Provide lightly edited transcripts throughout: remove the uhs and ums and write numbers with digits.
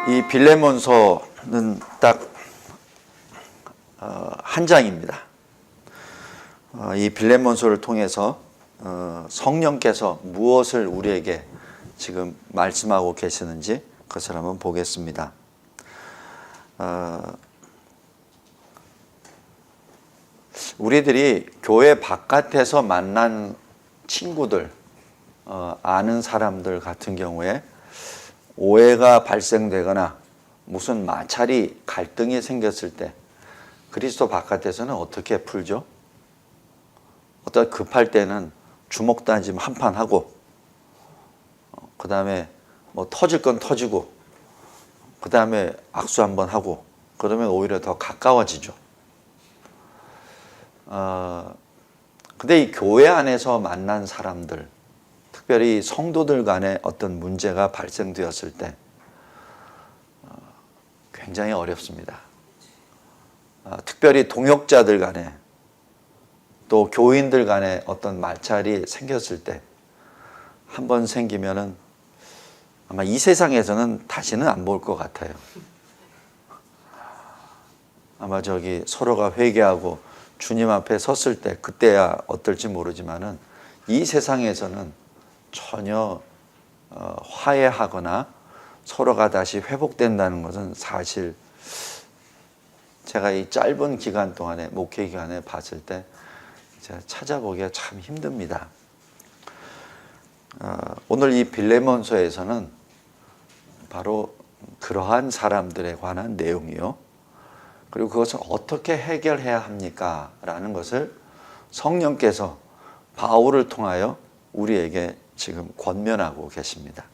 이 빌레몬서는 딱 한 장입니다. 이 빌레몬서를 통해서 성령께서 무엇을 우리에게 지금 말씀하고 계시는지 그것을 한번 보겠습니다. 우리들이 교회 바깥에서 만난 친구들, 아는 사람들 같은 경우에 오해가 발생되거나 무슨 마찰이 갈등이 생겼을 때 그리스도 바깥에서는 어떻게 풀죠? 어떤 급할 때는 주먹 다짐 한판 하고, 그 다음에 뭐 터질 건 터지고, 그 다음에 악수 한번 하고, 그러면 오히려 더 가까워지죠. 근데 이 교회 안에서 만난 사람들, 특별히 성도들 간에 어떤 문제가 발생되었을 때 굉장히 어렵습니다. 특별히 동역자들 간에 또 교인들 간에 어떤 마찰이 생겼을 때 한 번 생기면은 아마 이 세상에서는 다시는 안 볼 것 같아요. 아마 서로가 회개하고 주님 앞에 섰을 때 그때야 어떨지 모르지만은 이 세상에서는 전혀 화해하거나 서로가 다시 회복된다는 것은 사실 제가 이 짧은 기간 동안에 목회 기간에 봤을 때 제가 찾아보기가 참 힘듭니다. 오늘 이 빌레몬서에서는 바로 그러한 사람들에 관한 내용이요. 그리고 그것을 어떻게 해결해야 합니까? 라는 것을 성령께서 바울을 통하여 우리에게 지금 권면하고 계십니다.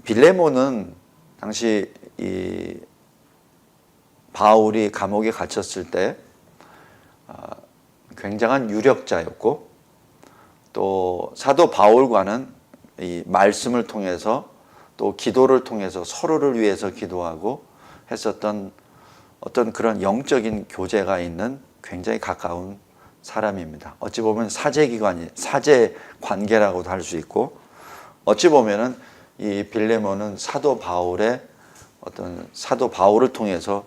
빌레몬은 당시 이 바울이 감옥에 갇혔을 때 굉장한 유력자였고, 또 사도 바울과는 이 말씀을 통해서 또 기도를 통해서 서로를 위해서 기도하고 했었던 어떤 그런 영적인 교제가 있는 굉장히 가까운 사람입니다. 어찌 보면 사제 관계라고도 할 수 있고, 어찌 보면은 이 빌레몬은 사도 바울을 통해서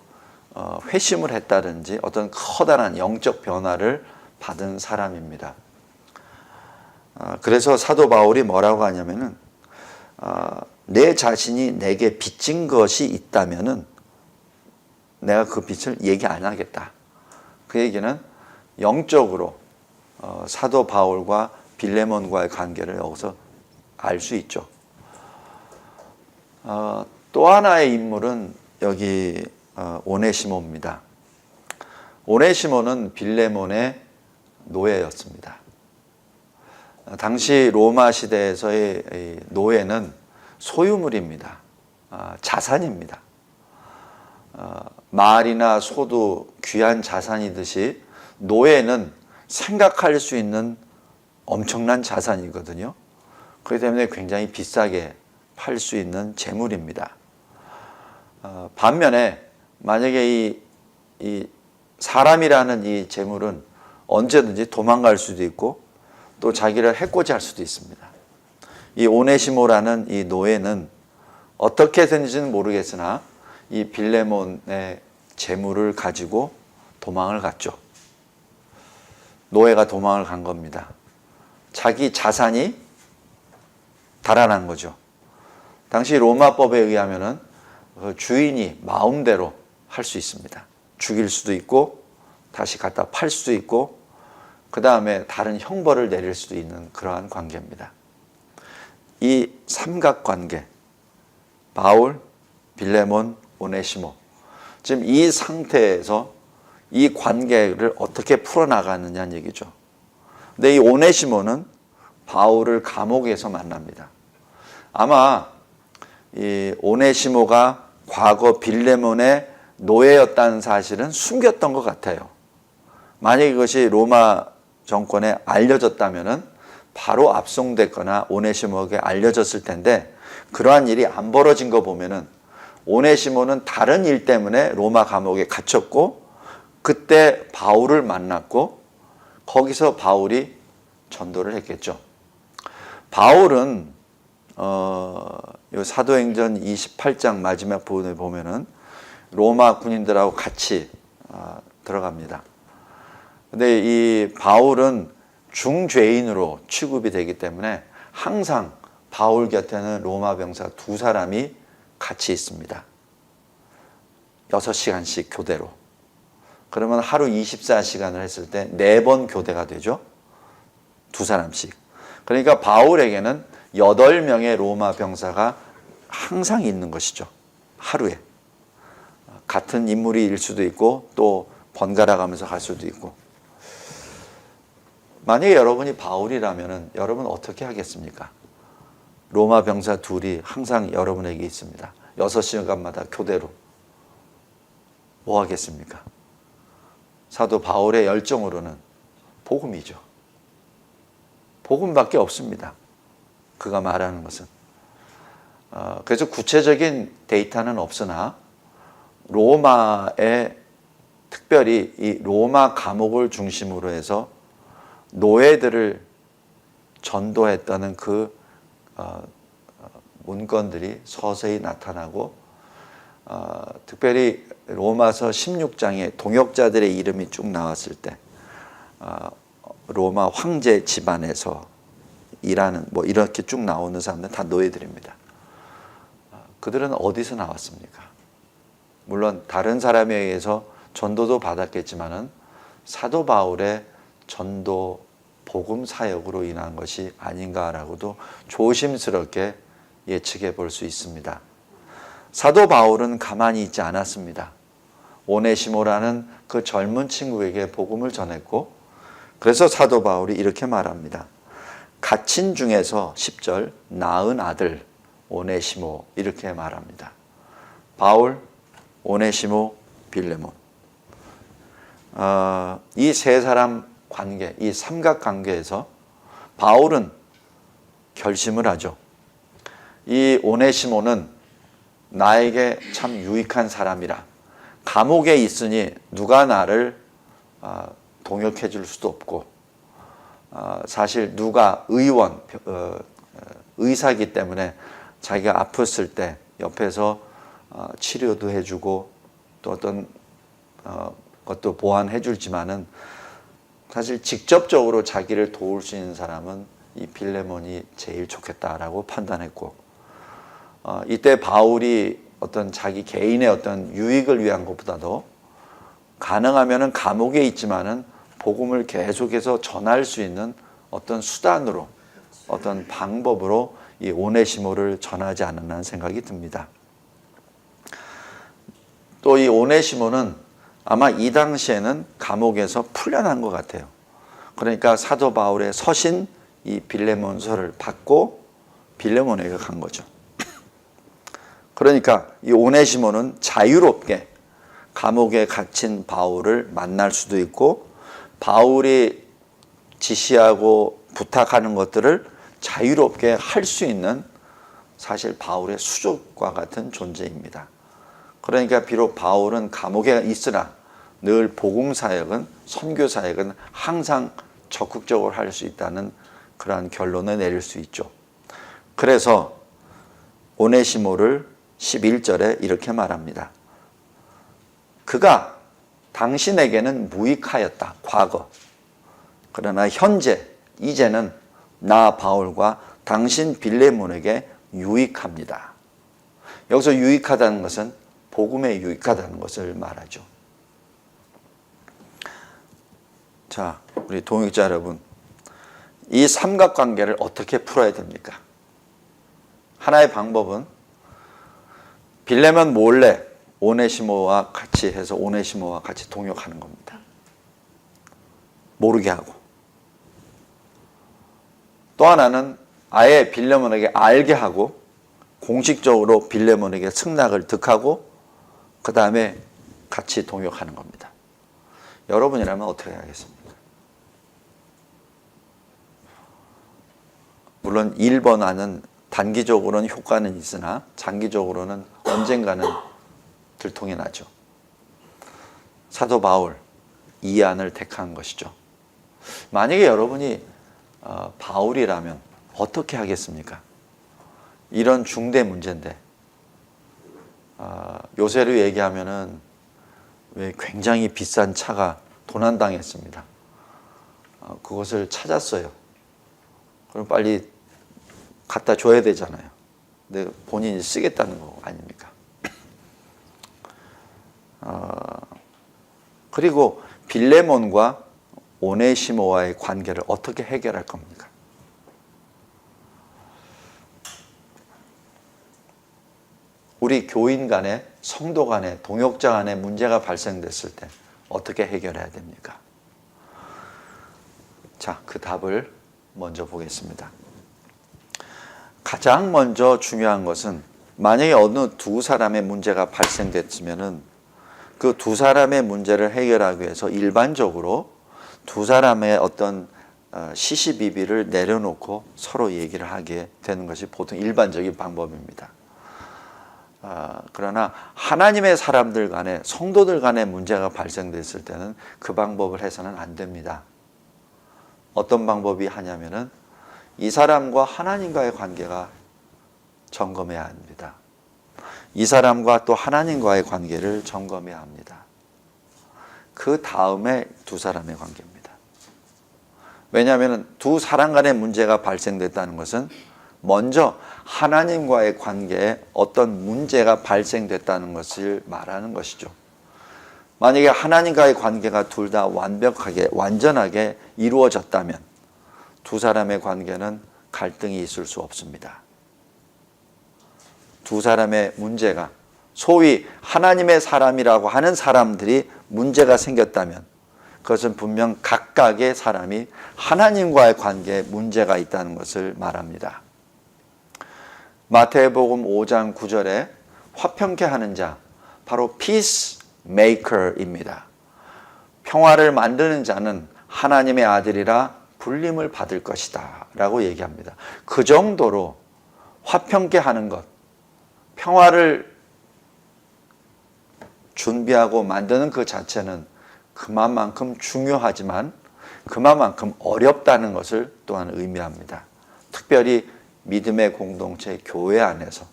회심을 했다든지 어떤 커다란 영적 변화를 받은 사람입니다. 그래서 사도 바울이 뭐라고 하냐면은 내 자신이 내게 빚진 것이 있다면은 내가 그 빚을 얘기 안 하겠다. 그 얘기는 영적으로 사도 바울과 빌레몬과의 관계를 여기서 알 수 있죠. 또 하나의 인물은 여기 오네시모입니다. 오네시모는 빌레몬의 노예였습니다. 당시 로마 시대에서의 노예는 소유물입니다. 자산입니다. 말이나 소도 귀한 자산이듯이 노예는 생각할 수 있는 엄청난 자산이거든요. 그렇기 때문에 굉장히 비싸게 팔 수 있는 재물입니다. 반면에 만약에 이 사람이라는 이 재물은 언제든지 도망갈 수도 있고 또 자기를 해코지 할 수도 있습니다. 이 오네시모라는 이 노예는 어떻게 된지는 모르겠으나 이 빌레몬의 재물을 가지고 도망을 갔죠. 노예가 도망을 간 겁니다. 자기 자산이 달아난 거죠. 당시 로마법에 의하면은 주인이 마음대로 할 수 있습니다. 죽일 수도 있고 다시 갖다 팔 수도 있고 그 다음에 다른 형벌을 내릴 수도 있는 그러한 관계입니다. 이 삼각관계, 바울, 빌레몬, 오네시모, 지금 이 상태에서 이 관계를 어떻게 풀어나가느냐는 얘기죠. 근데 이 오네시모는 바울을 감옥에서 만납니다. 아마 이 오네시모가 과거 빌레몬의 노예였다는 사실은 숨겼던 것 같아요. 만약에 이것이 로마 정권에 알려졌다면은 바로 압송됐거나 오네시모에게 알려졌을 텐데 그러한 일이 안 벌어진 거 보면은 오네시모는 다른 일 때문에 로마 감옥에 갇혔고 그때 바울을 만났고 거기서 바울이 전도를 했겠죠. 바울은 이 사도행전 28장 마지막 부분에 보면은 로마 군인들하고 같이 들어갑니다. 근데 이 바울은 중죄인으로 취급이 되기 때문에 항상 바울 곁에는 로마 병사 2사람이 같이 있습니다. 6시간씩 교대로. 그러면 하루 24시간을 했을 때 4번 교대가 되죠. 2사람씩. 그러니까 바울에게는 8명의 로마 병사가 항상 있는 것이죠. 하루에. 같은 인물일 수도 있고 또 번갈아 가면서 갈 수도 있고. 만약에 여러분이 바울이라면 여러분 어떻게 하겠습니까? 로마 병사 2이 항상 여러분에게 있습니다. 6시간마다 교대로. 뭐 하겠습니까? 사도 바울의 열정으로는 복음이죠. 복음밖에 없습니다. 그가 말하는 것은. 그래서 구체적인 데이터는 없으나 로마에 특별히 이 로마 감옥을 중심으로 해서 노예들을 전도했다는 그 문건들이 서서히 나타나고 특별히 로마서 16장에 동역자들의 이름이 쭉 나왔을 때 로마 황제 집안에서 일하는 뭐 이렇게 쭉 나오는 사람들은 다 노예들입니다. 그들은 어디서 나왔습니까? 물론 다른 사람에 의해서 전도도 받았겠지만은 사도 바울의 전도 복음 사역으로 인한 것이 아닌가라고도 조심스럽게 예측해 볼 수 있습니다. 사도 바울은 가만히 있지 않았습니다. 오네시모라는 그 젊은 친구에게 복음을 전했고, 그래서 사도 바울이 이렇게 말합니다. 갇힌 중에서 10절 낳은 아들 오네시모 이렇게 말합니다. 바울, 오네시모, 빌레몬. 이 세 사람 관계, 이 삼각관계에서 바울은 결심을 하죠. 이 오네시모는 나에게 참 유익한 사람이라. 감옥에 있으니 누가 나를 동역해 줄 수도 없고, 사실 누가 의사이기 때문에 자기가 아팠을 때 옆에서 치료도 해주고 또 어떤 것도 보완해 줄지만은 사실 직접적으로 자기를 도울 수 있는 사람은 이 빌레몬이 제일 좋겠다라고 판단했고, 이때 바울이 어떤 자기 개인의 어떤 유익을 위한 것보다도 가능하면은 감옥에 있지만은 복음을 계속해서 전할 수 있는 어떤 수단으로, 어떤 방법으로 이 오네시모를 전하지 않았나 생각이 듭니다. 또 이 오네시모는 아마 이 당시에는 감옥에서 풀려난 것 같아요. 그러니까 사도 바울의 서신 이 빌레몬서를 받고 빌레몬에게 간 거죠. 그러니까 이 오네시모는 자유롭게 감옥에 갇힌 바울을 만날 수도 있고, 바울이 지시하고 부탁하는 것들을 자유롭게 할 수 있는 사실 바울의 수족과 같은 존재입니다. 그러니까 비록 바울은 감옥에 있으나 늘 복음 사역은, 선교 사역은 항상 적극적으로 할 수 있다는 그러한 결론을 내릴 수 있죠. 그래서 오네시모를 11절에 이렇게 말합니다. 그가 당신에게는 무익하였다, 과거. 그러나 현재, 이제는 나 바울과 당신 빌레몬에게 유익합니다. 여기서 유익하다는 것은 복음에 유익하다는 것을 말하죠. 자, 우리 동역자 여러분, 이 삼각관계를 어떻게 풀어야 됩니까? 하나의 방법은 빌레몬 몰래 오네시모와 같이 해서 오네시모와 같이 동역하는 겁니다. 모르게 하고. 또 하나는 아예 빌레몬에게 알게 하고 공식적으로 빌레몬에게 승낙을 득하고 그 다음에 같이 동역하는 겁니다. 여러분이라면 어떻게 하겠습니까? 물론 1번와는 단기적으로는 효과는 있으나 장기적으로는 언젠가는 들통이 나죠. 사도 바울 이 안을 택한 것이죠. 만약에 여러분이 바울이라면 어떻게 하겠습니까? 이런 중대 문제인데 요새로 얘기하면은 왜 굉장히 비싼 차가 도난당했습니다. 그것을 찾았어요. 그럼 빨리 갖다 줘야 되잖아요. 근데 본인이 쓰겠다는 거 아닙니까? 그리고 빌레몬과 오네시모와의 관계를 어떻게 해결할 겁니까? 우리 교인 간에, 성도 간에, 동역자 간에 문제가 발생됐을 때 어떻게 해결해야 됩니까? 자, 그 답을 먼저 보겠습니다. 가장 먼저 중요한 것은 만약에 어느 두 사람의 문제가 발생됐으면은 그 두 사람의 문제를 해결하기 위해서 일반적으로 두 사람의 어떤 시시비비를 내려놓고 서로 얘기를 하게 되는 것이 보통 일반적인 방법입니다. 그러나 하나님의 사람들 간에, 성도들 간에 문제가 발생됐을 때는 그 방법을 해서는 안 됩니다. 어떤 방법이 하냐면은 이 사람과 하나님과의 관계가 점검해야 합니다. 이 사람과 또 하나님과의 관계를 점검해야 합니다. 그 다음에 두 사람의 관계입니다. 왜냐하면 두 사람 간의 문제가 발생됐다는 것은 먼저 하나님과의 관계에 어떤 문제가 발생됐다는 것을 말하는 것이죠. 만약에 하나님과의 관계가 둘 다 완벽하게, 완전하게 이루어졌다면 두 사람의 관계는 갈등이 있을 수 없습니다. 두 사람의 문제가 소위 하나님의 사람이라고 하는 사람들이 문제가 생겼다면 그것은 분명 각각의 사람이 하나님과의 관계에 문제가 있다는 것을 말합니다. 마태복음 5장 9절에 화평케 하는 자, 바로 peacemaker입니다. 평화를 만드는 자는 하나님의 아들이라 불림을 받을 것이다 라고 얘기합니다. 그 정도로 화평케 하는 것, 평화를 준비하고 만드는 그 자체는 그만큼 중요하지만 그만큼 어렵다는 것을 또한 의미합니다. 특별히 믿음의 공동체 교회 안에서.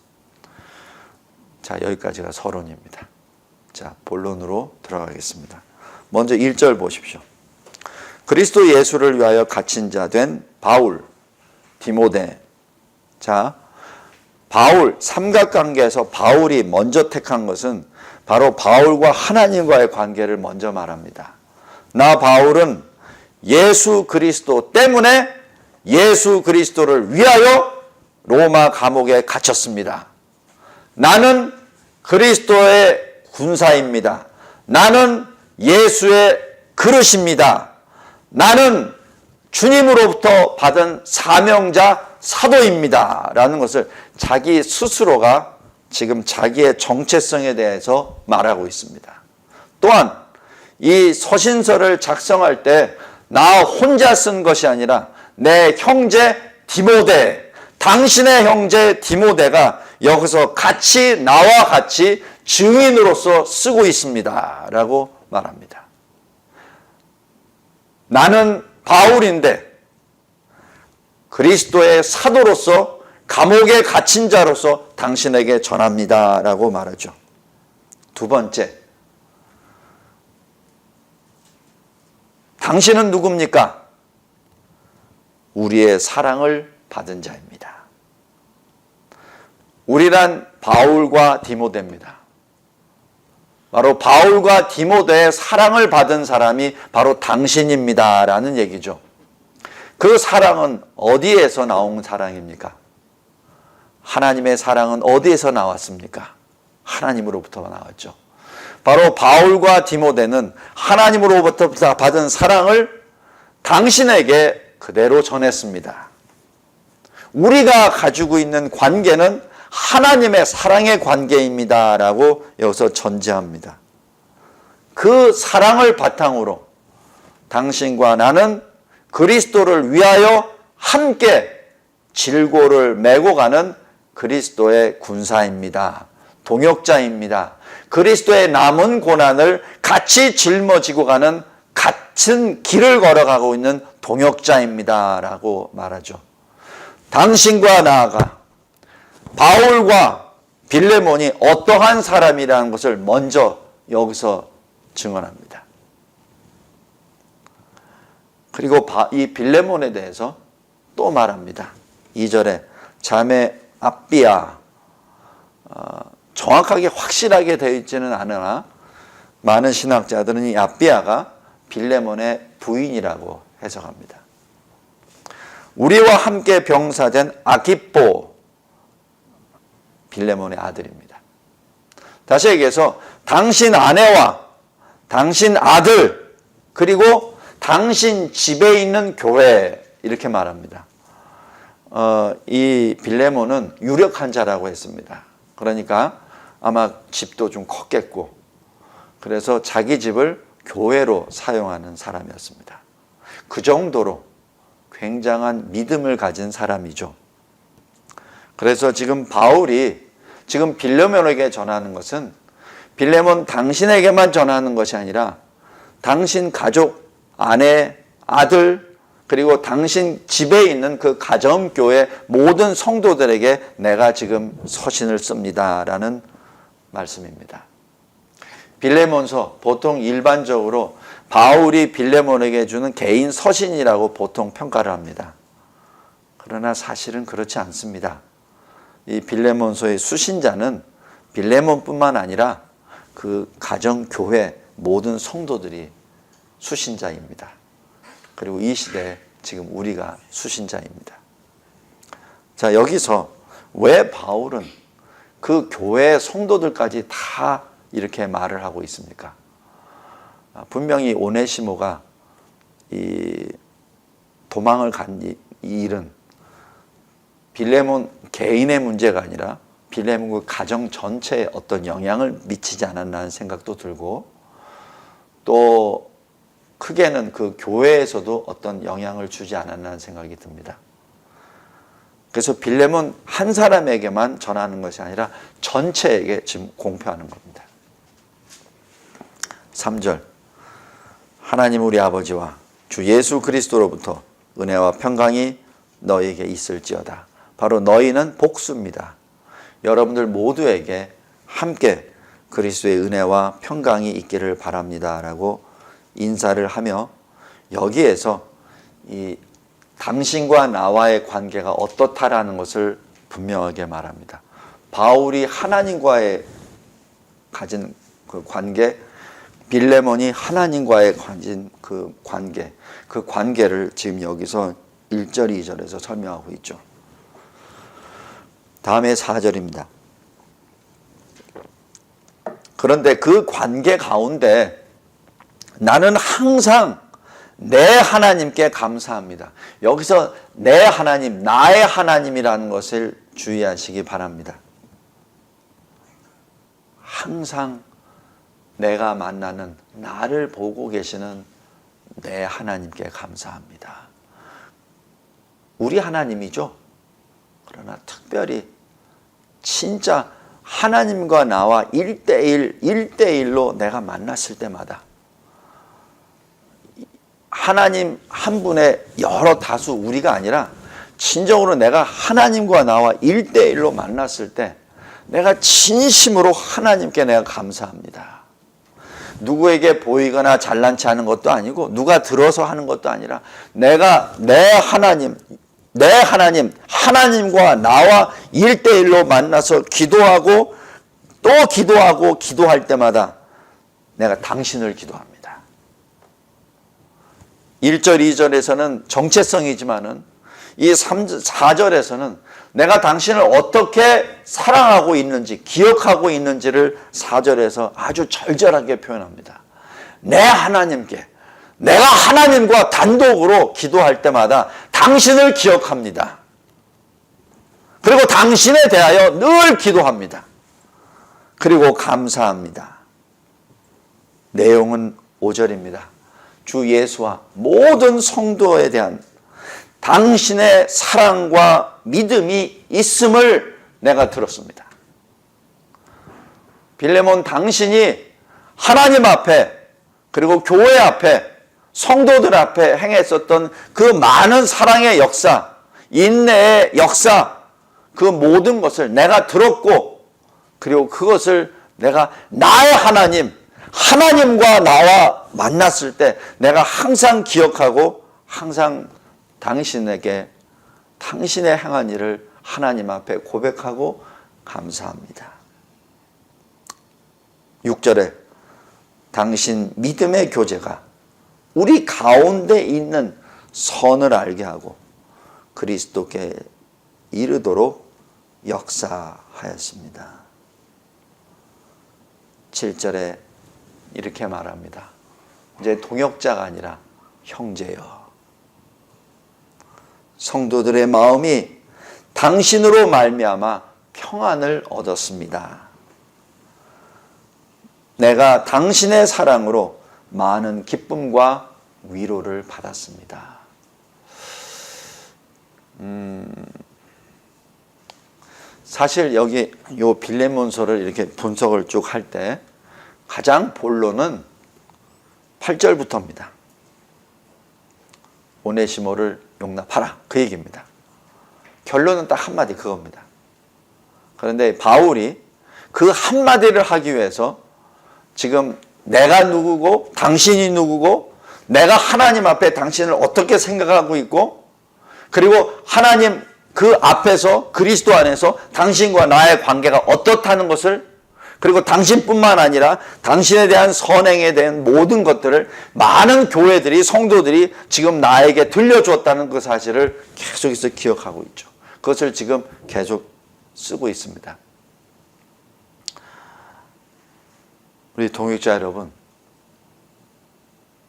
자, 여기까지가 서론입니다. 자, 본론으로 들어가겠습니다. 먼저 1절 보십시오. 그리스도 예수를 위하여 갇힌 자 된 바울, 디모데. 자, 바울, 삼각관계에서 바울이 먼저 택한 것은 바로 바울과 하나님과의 관계를 먼저 말합니다. 나 바울은 예수 그리스도 때문에 예수 그리스도를 위하여 로마 감옥에 갇혔습니다. 나는 그리스도의 군사입니다. 나는 예수의 그릇입니다. 나는 주님으로부터 받은 사명자 사도입니다. 라는 것을 자기 스스로가 지금 자기의 정체성에 대해서 말하고 있습니다. 또한 이 서신서를 작성할 때 나 혼자 쓴 것이 아니라 내 형제 디모데, 당신의 형제 디모데가 여기서 같이 나와 같이 증인으로서 쓰고 있습니다. 라고 말합니다. 나는 바울인데 그리스도의 사도로서 감옥에 갇힌 자로서 당신에게 전합니다. 라고 말하죠. 두 번째, 당신은 누굽니까? 우리의 사랑을 받은 자입니다. 우리란 바울과 디모데입니다. 바로 바울과 디모데의 사랑을 받은 사람이 바로 당신입니다. 라는 얘기죠. 그 사랑은 어디에서 나온 사랑입니까? 하나님의 사랑은 어디에서 나왔습니까? 하나님으로부터 나왔죠. 바로 바울과 디모데는 하나님으로부터 받은 사랑을 당신에게 그대로 전했습니다. 우리가 가지고 있는 관계는 하나님의 사랑의 관계입니다. 라고 여기서 전제합니다. 그 사랑을 바탕으로 당신과 나는 그리스도를 위하여 함께 질고를 메고 가는 그리스도의 군사입니다. 동역자입니다. 그리스도의 남은 고난을 같이 짊어지고 가는 같은 길을 걸어가고 있는 동역자입니다. 라고 말하죠. 당신과 나아가 바울과 빌레몬이 어떠한 사람이라는 것을 먼저 여기서 증언합니다. 그리고 이 빌레몬에 대해서 또 말합니다. 2절에 자매 앞비아, 정확하게 확실하게 되어 있지는 않으나 많은 신학자들은 이 앞비아가 빌레몬의 부인이라고 해석합니다. 우리와 함께 병사된 아기뽀, 빌레몬의 아들입니다. 다시 얘기해서 당신 아내와 당신 아들 그리고 당신 집에 있는 교회, 이렇게 말합니다. 이 빌레몬은 유력한 자라고 했습니다. 그러니까 아마 집도 좀 컸겠고, 그래서 자기 집을 교회로 사용하는 사람이었습니다. 그 정도로 굉장한 믿음을 가진 사람이죠. 그래서 지금 바울이 지금 빌레몬에게 전하는 것은 빌레몬 당신에게만 전하는 것이 아니라 당신 가족, 아내, 아들, 그리고 당신 집에 있는 그 가정교회 모든 성도들에게 내가 지금 서신을 씁니다 라는 말씀입니다. 빌레몬서, 보통 일반적으로 바울이 빌레몬에게 주는 개인 서신이라고 보통 평가를 합니다. 그러나 사실은 그렇지 않습니다. 이 빌레몬서의 수신자는 빌레몬뿐만 아니라 그 가정교회 모든 성도들이 수신자입니다. 그리고 이 시대에 지금 우리가 수신자입니다. 자, 여기서 왜 바울은 그 교회 성도들까지 다 이렇게 말을 하고 있습니까? 분명히 오네시모가 이 도망을 간 이 일은 빌레몬 개인의 문제가 아니라 빌레몬 그 가정 전체에 어떤 영향을 미치지 않았나는 생각도 들고, 또 크게는 그 교회에서도 어떤 영향을 주지 않았나는 생각이 듭니다. 그래서 빌레몬 한 사람에게만 전하는 것이 아니라 전체에게 지금 공표하는 겁니다. 3절, 하나님 우리 아버지와 주 예수 그리스도로부터 은혜와 평강이 너희에게 있을지어다. 바로 너희는 복수입니다. 여러분들 모두에게 함께 그리스도의 은혜와 평강이 있기를 바랍니다 라고 인사를 하며, 여기에서 이 당신과 나와의 관계가 어떻다라는 것을 분명하게 말합니다. 바울이 하나님과의 가진 그 관계, 빌레몬이 하나님과의 가진 그 관계, 그 관계를 지금 여기서 1절, 2절에서 설명하고 있죠. 다음에 4절입니다. 그런데 그 관계 가운데 나는 항상 내 하나님께 감사합니다. 여기서 내 하나님, 나의 하나님이라는 것을 주의하시기 바랍니다. 항상 내가 만나는, 나를 보고 계시는 내 하나님께 감사합니다. 우리 하나님이죠. 그러나 특별히 진짜 하나님과 나와 1대1로 내가 만났을 때마다 하나님 한 분의 여러 다수 우리가 아니라 진정으로 내가 하나님과 나와 1대1로 만났을 때 내가 진심으로 하나님께 내가 감사합니다. 누구에게 보이거나 잘난 체 하는 것도 아니고 누가 들어서 하는 것도 아니라 내가 내 하나님, 하나님과 나와 1대1로 만나서 기도하고 또 기도하고 기도할 때마다 내가 당신을 기도합니다. 1절, 2절에서는 정체성이지만은 이 4절에서는 내가 당신을 어떻게 사랑하고 있는지, 기억하고 있는지를 4절에서 아주 절절하게 표현합니다. 내 하나님께, 내가 하나님과 단독으로 기도할 때마다 당신을 기억합니다. 그리고 당신에 대하여 늘 기도합니다. 그리고 감사합니다. 내용은 5절입니다. 주 예수와 모든 성도에 대한 당신의 사랑과 믿음이 있음을 내가 들었습니다. 빌레몬, 당신이 하나님 앞에 그리고 교회 앞에 성도들 앞에 행했었던 그 많은 사랑의 역사, 인내의 역사, 그 모든 것을 내가 들었고, 그리고 그것을 내가 나의 하나님과 나와 만났을 때 내가 항상 기억하고 항상 당신에게 당신의 행한 일을 하나님 앞에 고백하고 감사합니다. 6절에 당신 믿음의 교제가 우리 가운데 있는 선을 알게 하고 그리스도께 이르도록 역사하였습니다. 7절에 이렇게 말합니다. 이제 동역자가 아니라 형제여. 성도들의 마음이 당신으로 말미암아 평안을 얻었습니다. 내가 당신의 사랑으로 많은 기쁨과 위로를 받았습니다. 사실 여기 요 빌레몬서를 이렇게 분석을 쭉 할 때 가장 본론은 8절부터입니다. 오네시모를 용납하라, 그 얘기입니다. 결론은 딱 한마디 그겁니다. 그런데 바울이 그 한마디를 하기 위해서 지금 내가 누구고 당신이 누구고 내가 하나님 앞에 당신을 어떻게 생각하고 있고 그리고 하나님 그 앞에서 그리스도 안에서 당신과 나의 관계가 어떻다는 것을 그리고 당신뿐만 아니라 당신에 대한 선행에 대한 모든 것들을 많은 교회들이 성도들이 지금 나에게 들려주었다는 그 사실을 계속해서 기억하고 있죠. 그것을 지금 계속 쓰고 있습니다. 우리 동역자 여러분,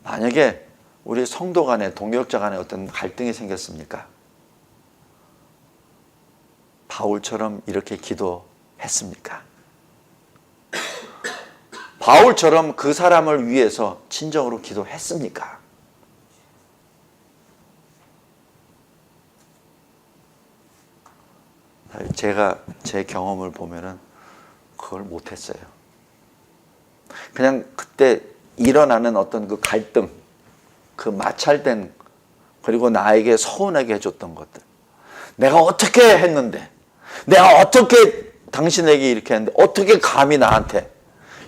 만약에 우리 성도 간에 동역자 간에 어떤 갈등이 생겼습니까? 바울처럼 이렇게 기도했습니까? 바울처럼 그 사람을 위해서 진정으로 기도했습니까? 제가 제 경험을 보면은 그걸 못했어요. 그냥 그때 일어나는 어떤 그 갈등, 그 마찰된 그리고 나에게 서운하게 해줬던 것들, 내가 어떻게 했는데, 내가 어떻게 당신에게 이렇게 했는데 어떻게 감히 나한테,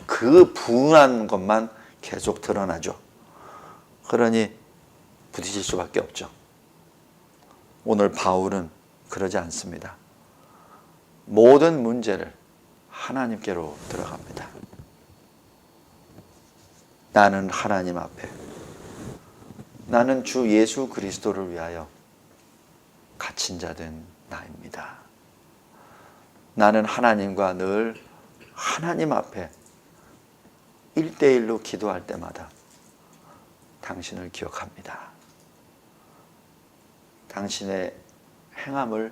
그 분한 것만 계속 드러나죠. 그러니 부딪힐 수밖에 없죠. 오늘 바울은 그러지 않습니다. 모든 문제를 하나님께로 들어갑니다. 나는 하나님 앞에, 나는 주 예수 그리스도를 위하여 갇힌 자 된 나입니다. 나는 하나님과 늘 하나님 앞에 1대1로 기도할 때마다 당신을 기억합니다. 당신의 행함을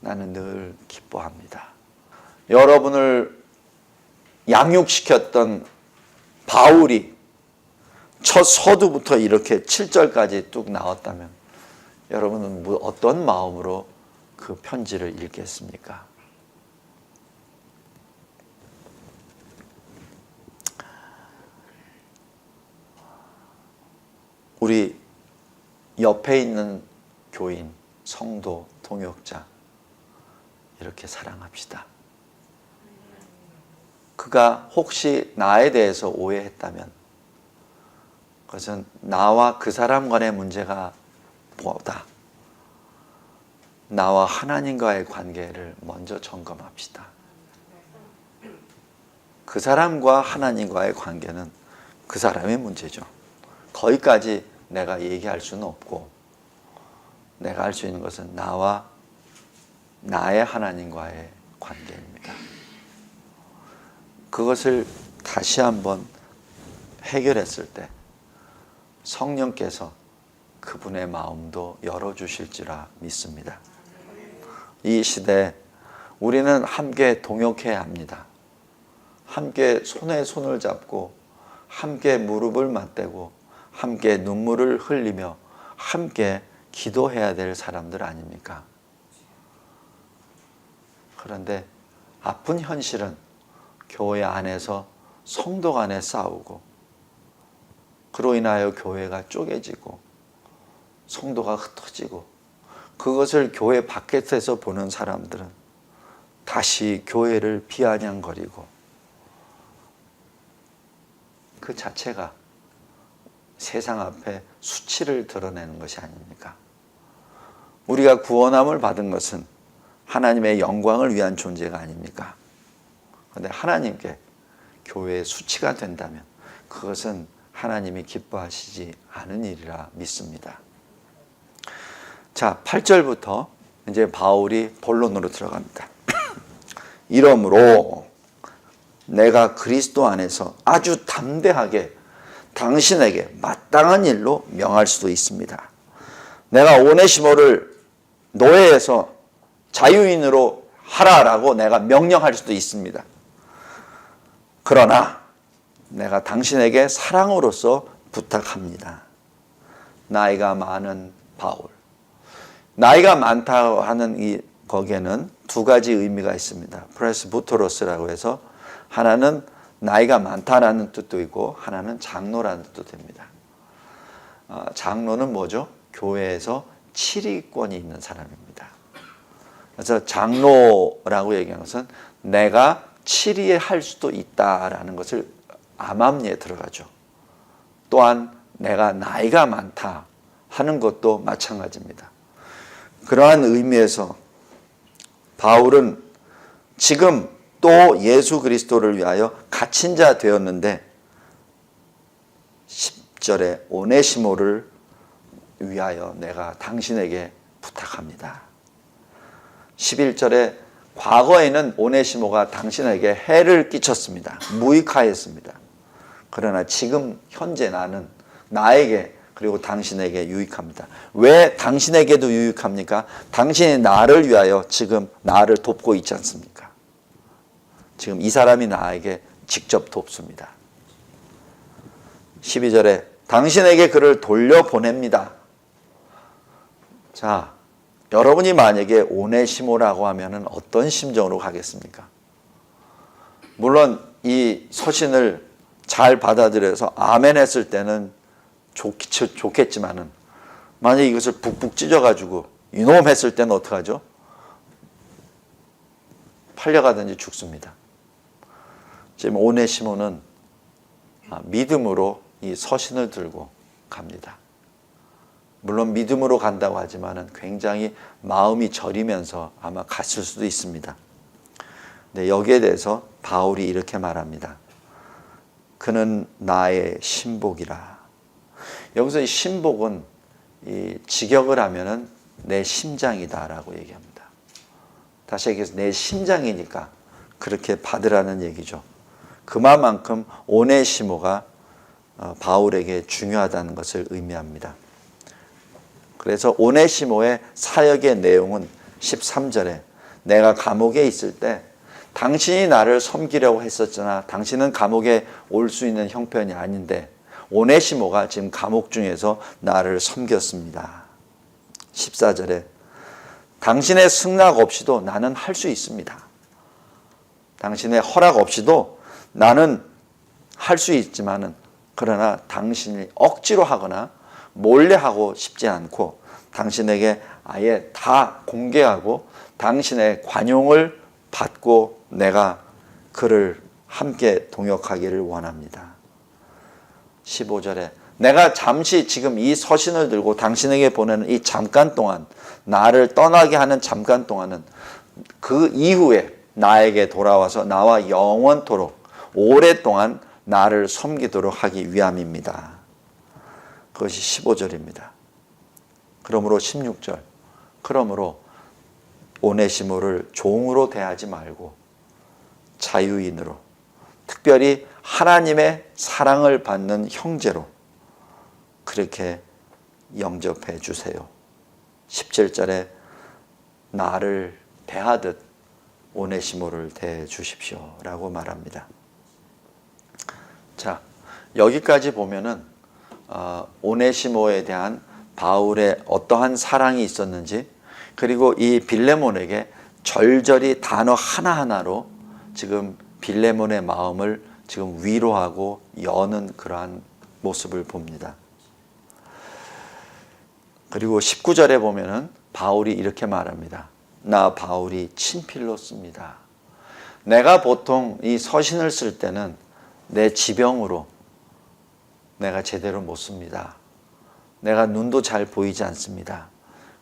나는 늘 기뻐합니다. 여러분을 양육시켰던 바울이 첫 서두부터 이렇게 7절까지 뚝 나왔다면 여러분은 어떤 마음으로 그 편지를 읽겠습니까? 우리 옆에 있는 교인, 성도, 동역자 이렇게 사랑합시다. 그가 혹시 나에 대해서 오해했다면 그것은 나와 그 사람 간의 문제가 보다 나와 하나님과의 관계를 먼저 점검합시다. 그 사람과 하나님과의 관계는 그 사람의 문제죠. 거기까지 내가 얘기할 수는 없고 내가 할 수 있는 것은 나와 나의 하나님과의 관계입니다. 그것을 다시 한번 해결했을 때 성령께서 그분의 마음도 열어주실지라 믿습니다. 이 시대에 우리는 함께 동역해야 합니다. 함께 손에 손을 잡고 함께 무릎을 맞대고 함께 눈물을 흘리며 함께 기도해야 될 사람들 아닙니까? 그런데 아픈 현실은 교회 안에서 성도 간에 싸우고 그로 인하여 교회가 쪼개지고 성도가 흩어지고 그것을 교회 밖에서 보는 사람들은 다시 교회를 비아냥거리고, 그 자체가 세상 앞에 수치를 드러내는 것이 아닙니까? 우리가 구원함을 받은 것은 하나님의 영광을 위한 존재가 아닙니까? 그런데 하나님께 교회의 수치가 된다면 그것은 하나님이 기뻐하시지 않은 일이라 믿습니다. 자, 8절부터 이제 바울이 본론으로 들어갑니다. 이러므로 내가 그리스도 안에서 아주 담대하게 당신에게 마땅한 일로 명할 수도 있습니다. 내가 오네시모를 노예에서 자유인으로 하라라고 내가 명령할 수도 있습니다. 그러나 내가 당신에게 사랑으로서 부탁합니다. 나이가 많은 바울. 나이가 많다고 하는 이 거기에는 두 가지 의미가 있습니다. 프레스부토로스라고 해서 하나는 나이가 많다라는 뜻도 있고 하나는 장로라는 뜻도 됩니다. 장로는 뭐죠? 교회에서 치리권이 있는 사람입니다. 그래서 장로라고 얘기하는 것은 내가 치리할 수도 있다라는 것을 암암리에 들어가죠. 또한 내가 나이가 많다 하는 것도 마찬가지입니다. 그러한 의미에서 바울은 지금 또 예수 그리스도를 위하여 갇힌 자 되었는데 10절에 오네시모를 위하여 내가 당신에게 부탁합니다. 11절에 과거에는 오네시모가 당신에게 해를 끼쳤습니다. 무익하였습니다. 그러나 지금 현재 나는 나에게 그리고 당신에게 유익합니다. 왜 당신에게도 유익합니까? 당신이 나를 위하여 지금 나를 돕고 있지 않습니까? 지금 이 사람이 나에게 직접 돕습니다. 12절에 당신에게 그를 돌려보냅니다. 자, 여러분이 만약에 오네시모라고 하면 어떤 심정으로 가겠습니까? 물론 이 서신을 잘 받아들여서 아멘 했을 때는 좋겠지만은 만약에 이것을 북북 찢어가지고 이놈 했을 때는 어떡하죠? 팔려가든지 죽습니다. 지금 오네시모는 믿음으로 이 서신을 들고 갑니다. 물론 믿음으로 간다고 하지만은 굉장히 마음이 저리면서 아마 갔을 수도 있습니다. 근데 여기에 대해서 바울이 이렇게 말합니다. 그는 나의 신복이라. 여기서 이 신복은 이 직역을 하면은 내 심장이다라고 얘기합니다. 다시 얘기해서 내 심장이니까 그렇게 받으라는 얘기죠. 그만큼 오네시모가 바울에게 중요하다는 것을 의미합니다. 그래서 오네시모의 사역의 내용은 13절에 내가 감옥에 있을 때 당신이 나를 섬기려고 했었잖아. 당신은 감옥에 올 수 있는 형편이 아닌데 오네시모가 지금 감옥 중에서 나를 섬겼습니다. 14절에 당신의 승낙 없이도 나는 할 수 있습니다. 당신의 허락 없이도 나는 할 수 있지만은 그러나 당신이 억지로 하거나 몰래 하고 싶지 않고 당신에게 아예 다 공개하고 당신의 관용을 받고 내가 그를 함께 동역하기를 원합니다. 15절에 내가 잠시 지금 이 서신을 들고 당신에게 보내는 이 잠깐 동안 나를 떠나게 하는 잠깐 동안은 그 이후에 나에게 돌아와서 나와 영원토록 오랫동안 나를 섬기도록 하기 위함입니다. 그것이 15절입니다. 그러므로 16절 그러므로 오네시모를 종으로 대하지 말고 자유인으로 특별히 하나님의 사랑을 받는 형제로 그렇게 영접해 주세요. 17절에 나를 대하듯 오네시모를 대해 주십시오 라고 말합니다. 자, 여기까지 보면은 오네시모에 대한 바울의 어떠한 사랑이 있었는지 그리고 이 빌레몬에게 절절히 단어 하나하나로 지금 빌레몬의 마음을 지금 위로하고 여는 그러한 모습을 봅니다. 그리고 19절에 보면은 바울이 이렇게 말합니다. 나 바울이 친필로 씁니다. 내가 보통 이 서신을 쓸 때는 내 지병으로 내가 제대로 못 씁니다. 내가 눈도 잘 보이지 않습니다.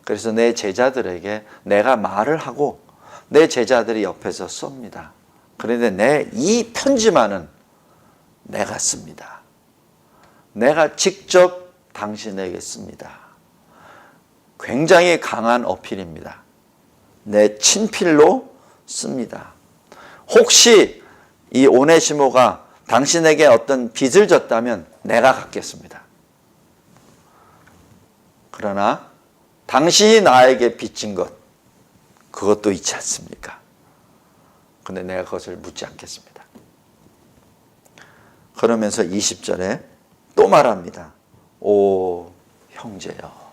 그래서 내 제자들에게 내가 말을 하고 내 제자들이 옆에서 씁니다. 그런데 내 이 편지만은 내가 씁니다. 내가 직접 당신에게 씁니다. 굉장히 강한 어필입니다. 내 친필로 씁니다. 혹시 이 오네시모가 당신에게 어떤 빚을 졌다면 내가 갚겠습니다. 그러나 당신이 나에게 빚진 것, 그것도 있지 않습니까? 근데 내가 그것을 묻지 않겠습니다. 그러면서 20절에 또 말합니다. 오 형제여.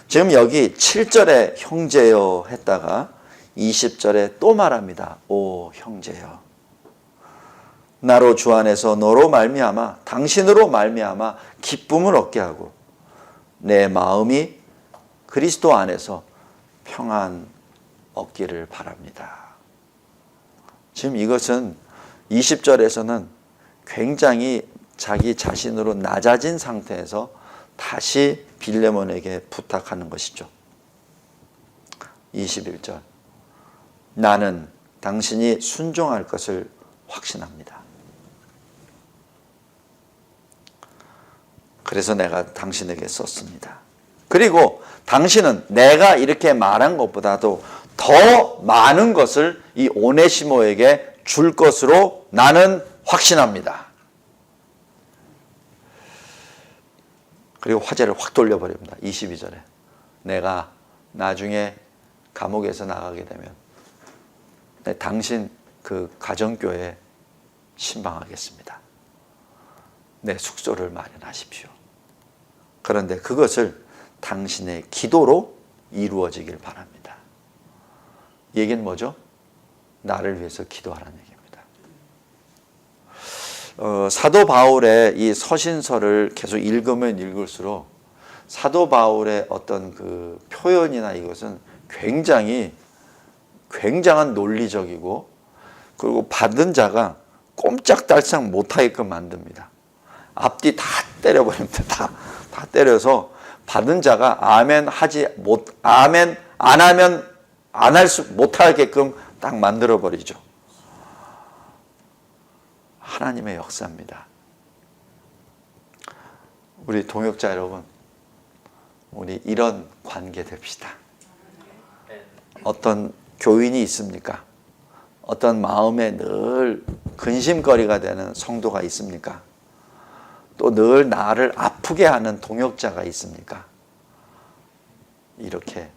지금 여기 7절에 형제여 했다가 20절에 또 말합니다. 오 형제여. 나로 주 안에서 너로 말미암아 당신으로 말미암아 기쁨을 얻게 하고 내 마음이 그리스도 안에서 평안 얻기를 바랍니다. 지금 이것은 20절에서는 굉장히 자기 자신으로 낮아진 상태에서 다시 빌레몬에게 부탁하는 것이죠. 21절. 나는 당신이 순종할 것을 확신합니다. 그래서 내가 당신에게 썼습니다. 그리고 당신은 내가 이렇게 말한 것보다도 더 많은 것을 이 오네시모에게 줄 것으로 나는 확신합니다. 그리고 화제를 확 돌려버립니다. 22절에 내가 나중에 감옥에서 나가게 되면 당신 그 가정교회에 신방하겠습니다. 내 숙소를 마련하십시오. 그런데 그것을 당신의 기도로 이루어지길 바랍니다. 이 얘기는 뭐죠? 나를 위해서 기도하라는 얘기입니다. 사도 바울의 이 서신서를 계속 읽으면 읽을수록 사도 바울의 어떤 그 표현이나 이것은 굉장한 논리적이고 그리고 받은 자가 꼼짝달싹 못하게끔 만듭니다. 앞뒤 다 때려버립니다. 다 때려서 받은 자가 아멘 안 하면 안 할 수 못하게끔 딱 만들어 버리죠. 하나님의 역사입니다. 우리 동역자 여러분, 우리 이런 관계 됩시다. 어떤 교인이 있습니까? 어떤 마음에 늘 근심거리가 되는 성도가 있습니까? 또 늘 나를 아프게 하는 동역자가 있습니까? 이렇게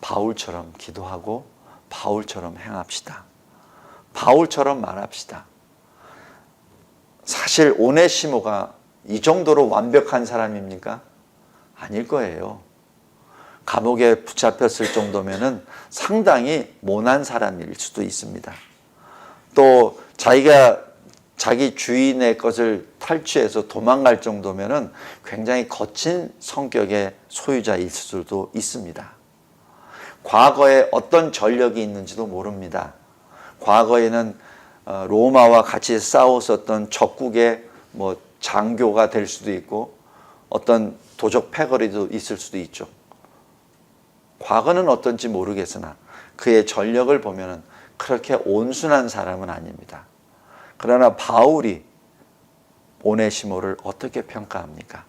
바울처럼 기도하고 바울처럼 행합시다. 바울처럼 말합시다. 사실 오네시모가 이 정도로 완벽한 사람입니까? 아닐 거예요. 감옥에 붙잡혔을 정도면은 상당히 모난 사람일 수도 있습니다. 또 자기가 자기 주인의 것을 탈취해서 도망갈 정도면은 굉장히 거친 성격의 소유자일 수도 있습니다. 과거에 어떤 전력이 있는지도 모릅니다. 과거에는 로마와 같이 싸웠었던 적국의 장교가 될 수도 있고 어떤 도적 패거리도 있을 수도 있죠. 과거는 어떤지 모르겠으나 그의 전력을 보면은 그렇게 온순한 사람은 아닙니다. 그러나 바울이 오네시모를 어떻게 평가합니까?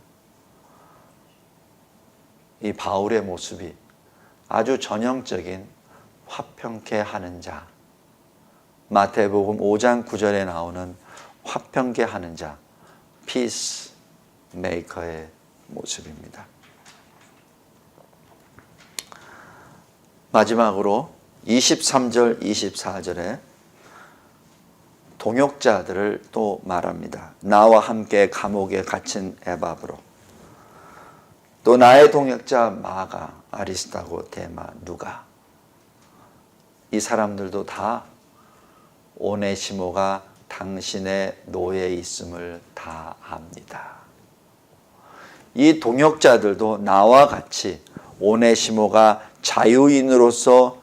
이 바울의 모습이 아주 전형적인 화평케 하는 자, 마태복음 5장 9절에 나오는 화평케 하는 자, 피스 메이커의 모습입니다. 마지막으로 23절, 24절에 동역자들을 또 말합니다. 나와 함께 감옥에 갇힌 에바브로, 또 나의 동역자 마가, 아리스타고, 데마, 누가, 이 사람들도 다 오네시모가 당신의 노예에 있음을 다 압니다. 이 동역자들도 나와 같이 오네시모가 자유인으로서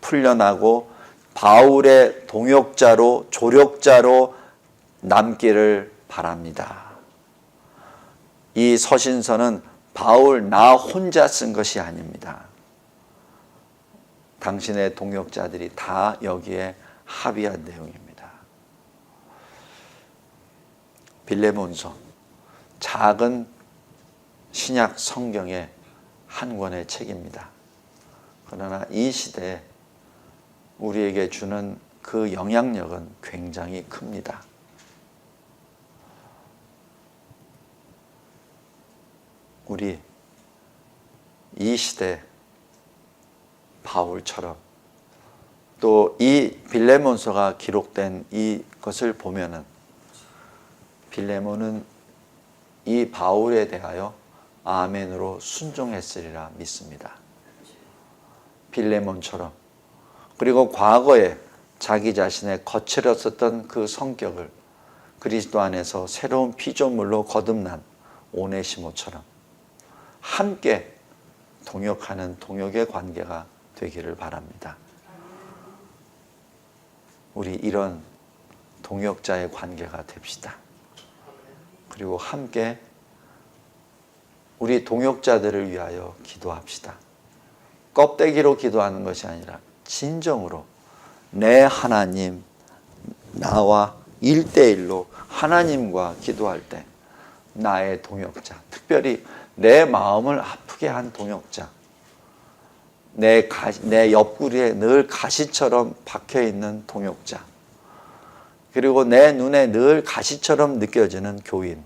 풀려나고 바울의 동역자로 조력자로 남기를 바랍니다. 이 서신서는 바울 나 혼자 쓴 것이 아닙니다. 당신의 동역자들이 다 여기에 합의한 내용입니다. 빌레몬서, 작은 신약 성경의 한 권의 책입니다. 그러나 이 시대에 우리에게 주는 그 영향력은 굉장히 큽니다. 우리 이 시대 바울처럼 또 이 빌레몬서가 기록된 이것을 보면은 빌레몬은 이 바울에 대하여 아멘으로 순종했으리라 믿습니다. 빌레몬처럼. 그리고 과거에 자기 자신의 거칠었었던 그 성격을 그리스도 안에서 새로운 피조물로 거듭난 오네시모처럼 함께 동역하는 동역의 관계가 되기를 바랍니다. 우리 이런 동역자의 관계가 됩시다. 그리고 함께 우리 동역자들을 위하여 기도합시다. 껍데기로 기도하는 것이 아니라 진정으로 내 하나님, 나와 1대1로 하나님과 기도할 때 나의 동역자, 특별히 내 마음을 아프게 한 동역자, 내 옆구리에 늘 가시처럼 박혀있는 동역자, 그리고 내 눈에 늘 가시처럼 느껴지는 교인,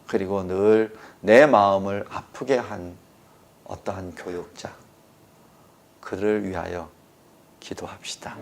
그리고 늘 내 마음을 아프게 한 어떠한 교역자, 그를 위하여 기도합시다.